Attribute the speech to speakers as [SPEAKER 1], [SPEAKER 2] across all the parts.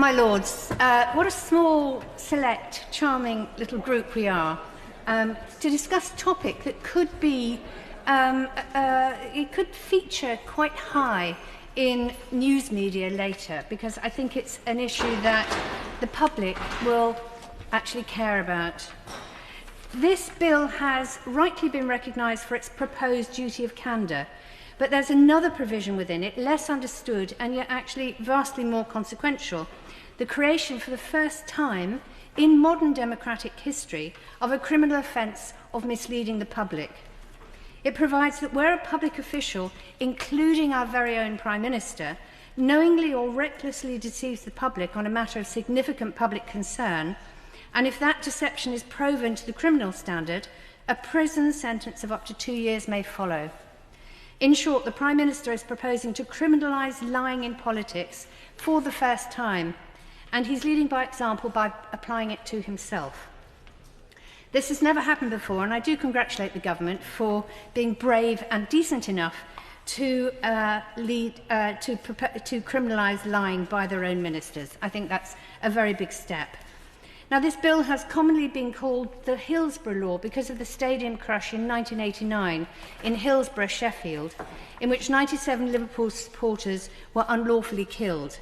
[SPEAKER 1] My Lords, what a small, select, charming little group we are to discuss a topic that could be, it could feature quite high in news media later, because I think it's an issue that the public will actually care about. This bill has rightly been recognised for its proposed duty of candour, but there's another provision within it, less understood and yet actually vastly more consequential: the creation for the first time in modern democratic history of a criminal offence of misleading the public. It provides that where a public official, including our very own Prime Minister, knowingly or recklessly deceives the public on a matter of significant public concern, and if that deception is proven to the criminal standard, a prison sentence of up to 2 years may follow. In short, the Prime Minister is proposing to criminalise lying in politics for the first time, and he's leading by example by applying it to himself. This has never happened before, and I do congratulate the government for being brave and decent enough to criminalise lying by their own ministers. I think that's a very big step. Now, this bill has commonly been called the Hillsborough Law because of the stadium crush in 1989 in Hillsborough, Sheffield, in which 97 Liverpool supporters were unlawfully killed,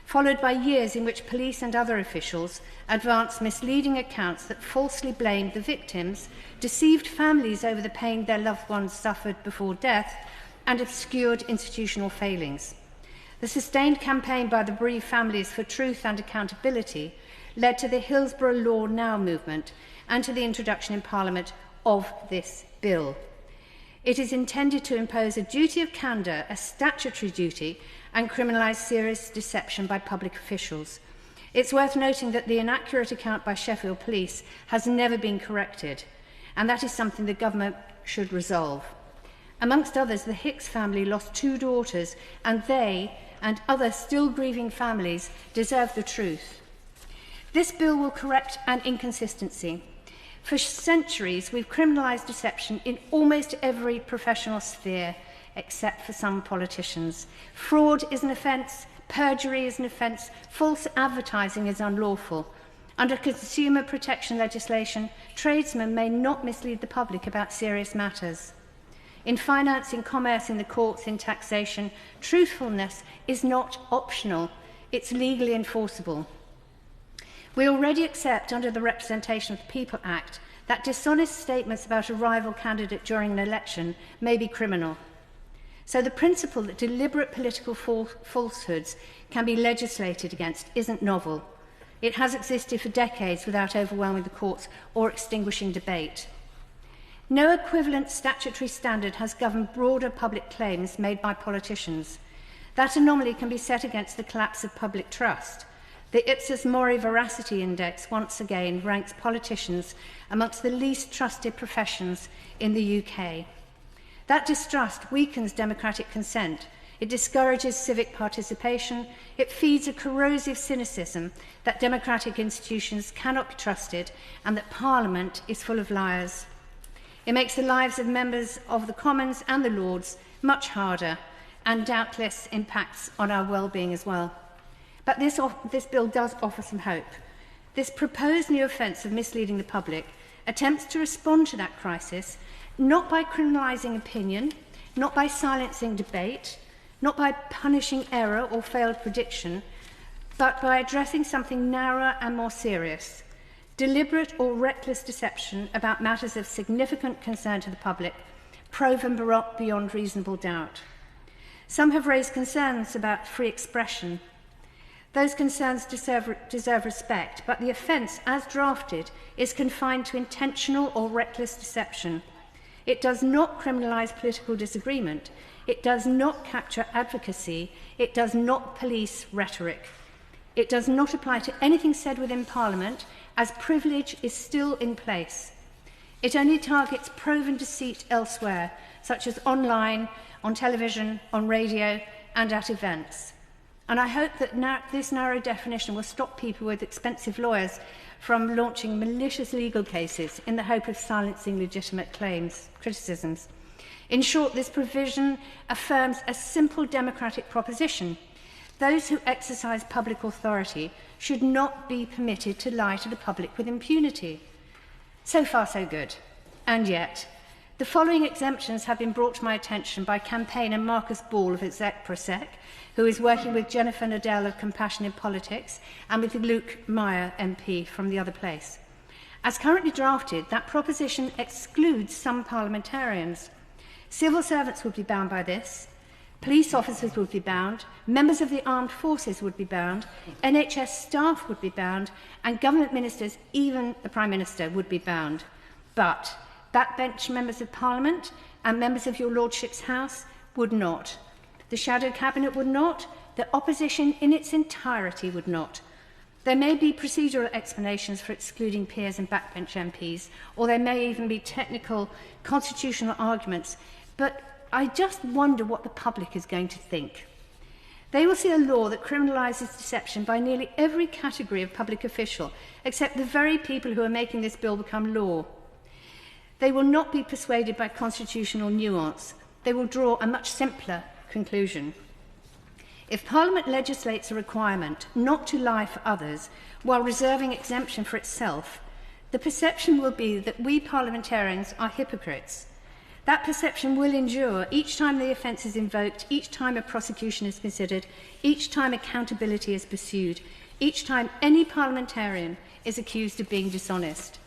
[SPEAKER 1] followed by years in which police and other officials advanced misleading accounts that falsely blamed the victims, deceived families over the pain their loved ones suffered before death, and obscured institutional failings. The sustained campaign by the bereaved families for truth and accountability led to the Hillsborough Law Now movement and to the introduction in Parliament of this bill. It is intended to impose a duty of candour, a statutory duty, and criminalise serious deception by public officials. It's worth noting that the inaccurate account by Sheffield Police has never been corrected, and that is something the government should resolve. Amongst others, the Hicks family lost 2 daughters, and they and other still grieving families deserve the truth. This bill will correct an inconsistency. For centuries, we've criminalised deception in almost every professional sphere, except for some politicians. Fraud is an offence, perjury is an offence, false advertising is unlawful. Under consumer protection legislation, tradesmen may not mislead the public about serious matters. In finance, in commerce, in the courts, in taxation, truthfulness is not optional, it's legally enforceable. We already accept, under the Representation of the People Act, that dishonest statements about a rival candidate during an election may be criminal. So the principle that deliberate political falsehoods can be legislated against isn't novel. It has existed for decades without overwhelming the courts or extinguishing debate. No equivalent statutory standard has governed broader public claims made by politicians. That anomaly can be set against the collapse of public trust. The Ipsos Mori Veracity Index once again ranks politicians amongst the least trusted professions in the UK. That distrust weakens democratic consent. It discourages civic participation. It feeds a corrosive cynicism that democratic institutions cannot be trusted and that Parliament is full of liars. It makes the lives of members of the Commons and the Lords much harder and doubtless impacts on our well-being as well. But this bill does offer some hope. This proposed new offence of misleading the public attempts to respond to that crisis, not by criminalising opinion, not by silencing debate, not by punishing error or failed prediction, but by addressing something narrower and more serious: deliberate or reckless deception about matters of significant concern to the public, proven beyond reasonable doubt. Some have raised concerns about free expression. Those concerns deserve respect, but the offence, as drafted, is confined to intentional or reckless deception. It does not criminalise political disagreement. It does not capture advocacy. It does not police rhetoric. It does not apply to anything said within Parliament, as privilege is still in place. It only targets proven deceit elsewhere, such as online, on television, on radio, and at events. And I hope that this narrow definition will stop people with expensive lawyers from launching malicious legal cases in the hope of silencing legitimate criticisms. In short, this provision affirms a simple democratic proposition: Those who exercise public authority should not be permitted to lie to the public with impunity. So far, so good. And yet, the following exemptions have been brought to my attention by campaigner Marcus Ball of EXEMPT, who is working with Jennifer Nadell of Compassion in Politics and with Luke Meyer MP from the other place. As currently drafted, that proposition excludes some parliamentarians. Civil servants would be bound by this, police officers would be bound, members of the armed forces would be bound, NHS staff would be bound, and government ministers, even the Prime Minister, would be bound. But backbench members of Parliament and members of your Lordship's House would not. The shadow cabinet would not. The opposition in its entirety would not. There may be procedural explanations for excluding peers and backbench MPs, or there may even be technical constitutional arguments, but I just wonder what the public is going to think. They will see a law that criminalises deception by nearly every category of public official, except the very people who are making this bill become law. They will not be persuaded by constitutional nuance. They will draw a much simpler conclusion. If Parliament legislates a requirement not to lie for others while reserving exemption for itself, the perception will be that we parliamentarians are hypocrites. That perception will endure each time the offence is invoked, each time a prosecution is considered, each time accountability is pursued, each time any parliamentarian is accused of being dishonest.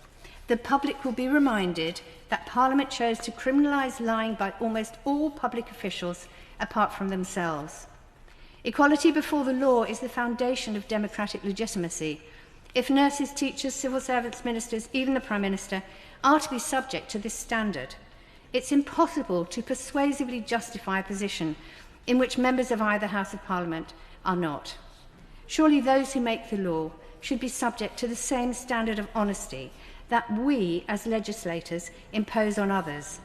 [SPEAKER 1] The public will be reminded that Parliament chose to criminalise lying by almost all public officials apart from themselves. Equality before the law is the foundation of democratic legitimacy. If nurses, teachers, civil servants, ministers, even the Prime Minister, are to be subject to this standard, it's impossible to persuasively justify a position in which members of either House of Parliament are not. Surely those who make the law should be subject to the same standard of honesty that we, as legislators, impose on others.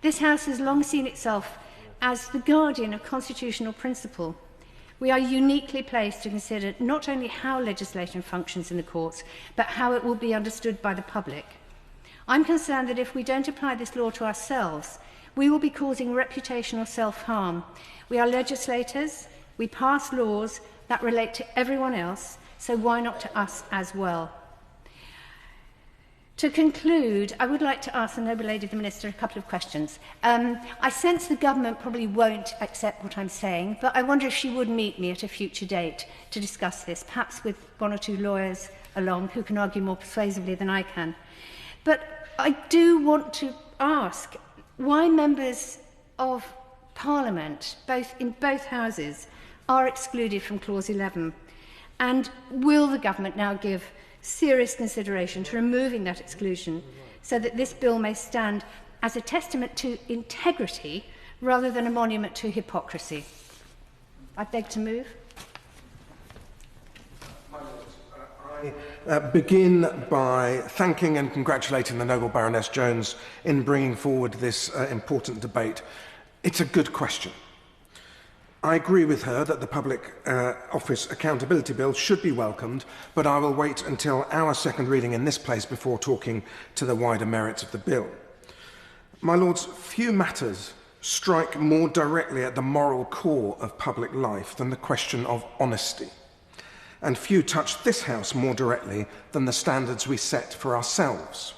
[SPEAKER 1] This House has long seen itself as the guardian of constitutional principle. We are uniquely placed to consider not only how legislation functions in the courts, but how it will be understood by the public. I'm concerned that if we don't apply this law to ourselves, we will be causing reputational self-harm. We are legislators, we pass laws that relate to everyone else, so why not to us as well? To conclude, I would like to ask the Noble Lady the Minister a couple of questions. I sense the government probably won't accept what I'm saying, but I wonder if she would meet me at a future date to discuss this, perhaps with one or two lawyers along who can argue more persuasively than I can. But I do want to ask why members of Parliament, in both houses, are excluded from Clause 11. And will the government now give serious consideration to removing that exclusion so that this bill may stand as a testament to integrity rather than a monument to hypocrisy? I beg to move.
[SPEAKER 2] I begin by thanking and congratulating the Noble Baroness Jones in bringing forward this important debate. It's a good question. I agree with her that the Public Office Accountability Bill should be welcomed, but I will wait until our second reading in this place before talking to the wider merits of the bill. My Lords, few matters strike more directly at the moral core of public life than the question of honesty. And few touch this House more directly than the standards we set for ourselves.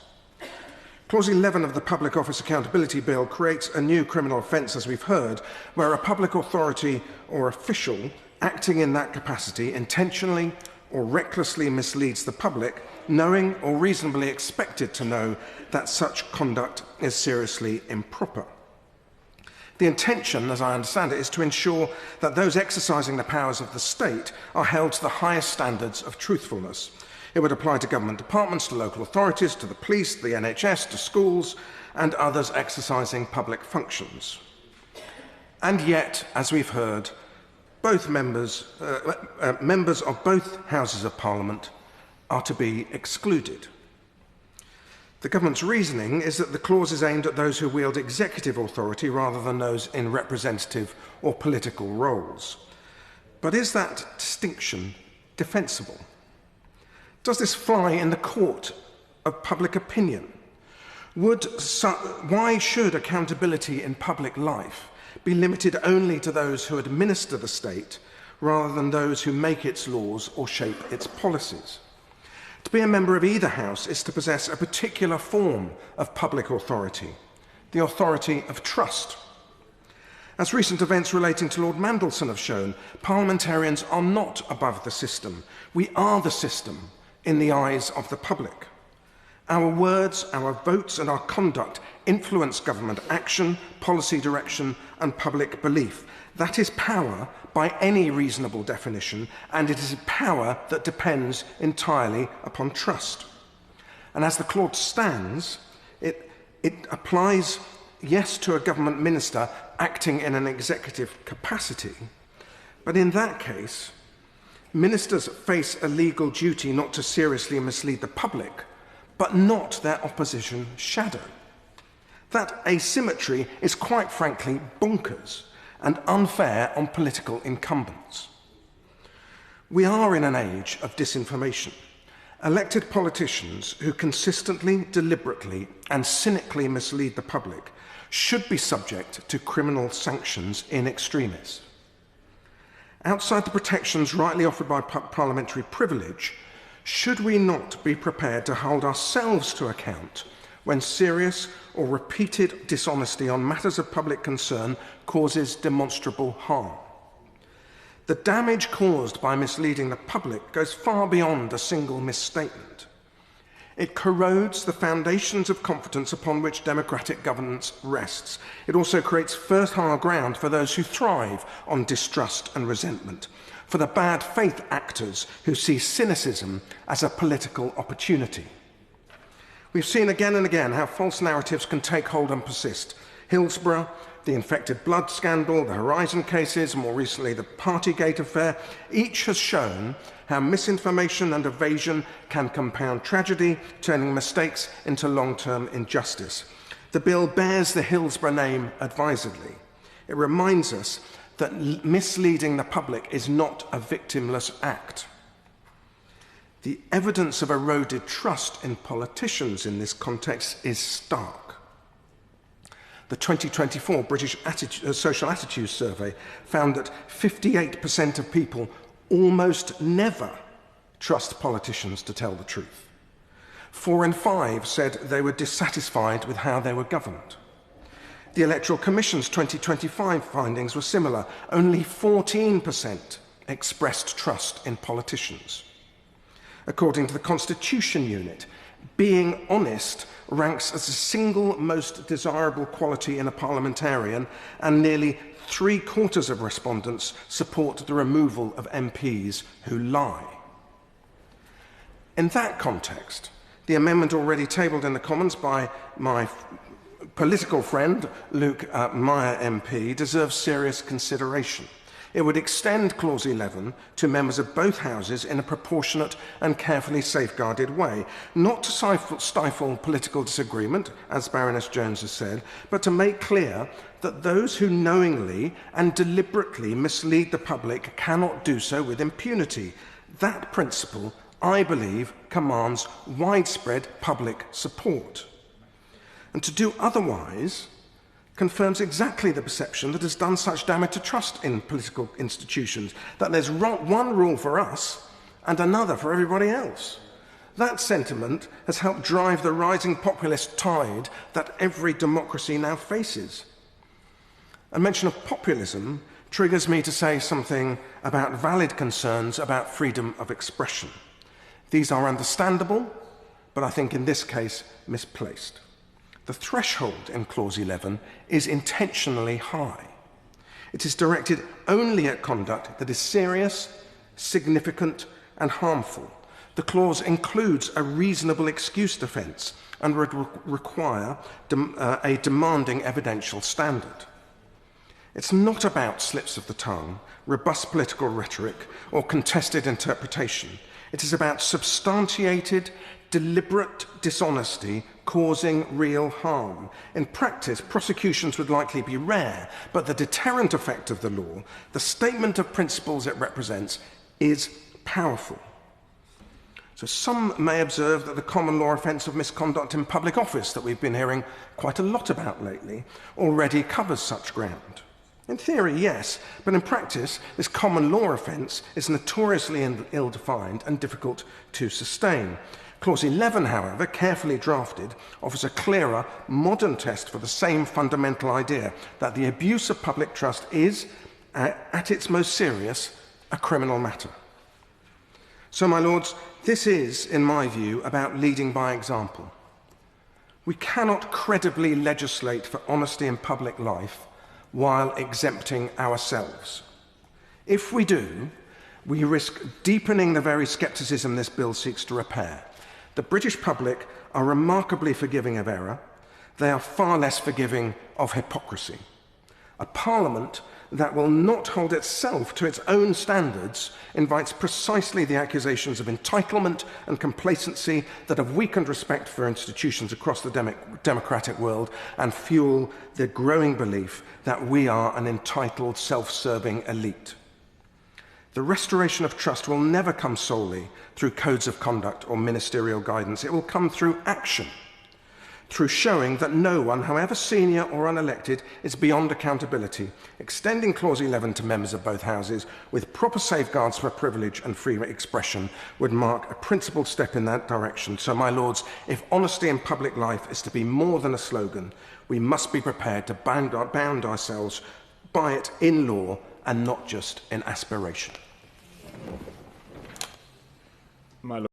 [SPEAKER 2] Clause 11 of the Public Office Accountability Bill creates a new criminal offence, as we've heard, where a public authority or official acting in that capacity intentionally or recklessly misleads the public, knowing or reasonably expected to know that such conduct is seriously improper. The intention, as I understand it, is to ensure that those exercising the powers of the state are held to the highest standards of truthfulness. It would apply to government departments, to local authorities, to the police, the NHS, to schools, and others exercising public functions. And yet, as we've heard, both members of both Houses of Parliament are to be excluded. The government's reasoning is that the clause is aimed at those who wield executive authority rather than those in representative or political roles. But is that distinction defensible? Does this fly in the court of public opinion? Why should accountability in public life be limited only to those who administer the state rather than those who make its laws or shape its policies. To be a member of either house is to possess a particular form of public authority, the authority of trust. As recent events relating to Lord Mandelson have shown, parliamentarians are not above the system. We are the system in the eyes of the public. Our words, our votes and our conduct influence government action, policy direction and public belief. That is power by any reasonable definition, and it is power that depends entirely upon trust. And as the clause stands, it applies, yes, to a government minister acting in an executive capacity, but in that case, ministers face a legal duty not to seriously mislead the public, but not their opposition shadow. That asymmetry is quite frankly bonkers and unfair on political incumbents. We are in an age of disinformation. Elected politicians who consistently, deliberately and cynically mislead the public should be subject to criminal sanctions in extremis. Outside the protections rightly offered by parliamentary privilege, should we not be prepared to hold ourselves to account when serious or repeated dishonesty on matters of public concern causes demonstrable harm? The damage caused by misleading the public goes far beyond a single misstatement. It corrodes the foundations of confidence upon which democratic governance rests. It also creates fertile ground for those who thrive on distrust and resentment, for the bad faith actors who see cynicism as a political opportunity. We've seen again and again how false narratives can take hold and persist. Hillsborough, the infected blood scandal, the Horizon cases, more recently the Partygate affair, each has shown how misinformation and evasion can compound tragedy, turning mistakes into long-term injustice. The bill bears the Hillsborough name advisedly. It reminds us that misleading the public is not a victimless act. The evidence of eroded trust in politicians in this context is stark. The 2024 British Social Attitudes Survey found that 58% of people almost never trust politicians to tell the truth. 4 in 5 said they were dissatisfied with how they were governed. The Electoral Commission's 2025 findings were similar. Only 14% expressed trust in politicians. According to the Constitution Unit, being honest ranks as the single most desirable quality in a parliamentarian, and nearly 3/4 of respondents support the removal of MPs who lie. In that context, the amendment already tabled in the Commons by my political friend, Luke Meyer MP, deserves serious consideration. It would extend Clause 11 to members of both houses in a proportionate and carefully safeguarded way, not to stifle political disagreement, as Baroness Jones has said, but to make clear that those who knowingly and deliberately mislead the public cannot do so with impunity. That principle, I believe, commands widespread public support. And to do otherwise confirms exactly the perception that has done such damage to trust in political institutions, that there's one rule for us and another for everybody else. That sentiment has helped drive the rising populist tide that every democracy now faces. A mention of populism triggers me to say something about valid concerns about freedom of expression. These are understandable, but I think in this case misplaced. The threshold in Clause 11 is intentionally high. It is directed only at conduct that is serious, significant, and harmful. The clause includes a reasonable excuse defence and would require a demanding evidential standard. It's not about slips of the tongue, robust political rhetoric, or contested interpretation. It is about substantiated, deliberate dishonesty causing real harm. In practice, prosecutions would likely be rare, but the deterrent effect of the law, the statement of principles it represents, is powerful. So some may observe that the common law offence of misconduct in public office that we've been hearing quite a lot about lately already covers such ground. In theory, yes, but in practice, this common law offence is notoriously ill-defined and difficult to sustain. Clause 11, however, carefully drafted, offers a clearer, modern test for the same fundamental idea, that the abuse of public trust is, at its most serious, a criminal matter. So, my lords, this is, in my view, about leading by example. We cannot credibly legislate for honesty in public life while exempting ourselves. If we do, we risk deepening the very scepticism this bill seeks to repair. The British public are remarkably forgiving of error. They are far less forgiving of hypocrisy. A parliament that will not hold itself to its own standards invites precisely the accusations of entitlement and complacency that have weakened respect for institutions across the democratic world and fuel the growing belief that we are an entitled, self-serving elite. The restoration of trust will never come solely through codes of conduct or ministerial guidance. It will come through action, through showing that no one, however senior or unelected, is beyond accountability. Extending Clause 11 to members of both houses with proper safeguards for privilege and free expression would mark a principled step in that direction. So, my lords, if honesty in public life is to be more than a slogan, we must be prepared to bound ourselves by it in law and not just in aspiration.
[SPEAKER 3] My lord.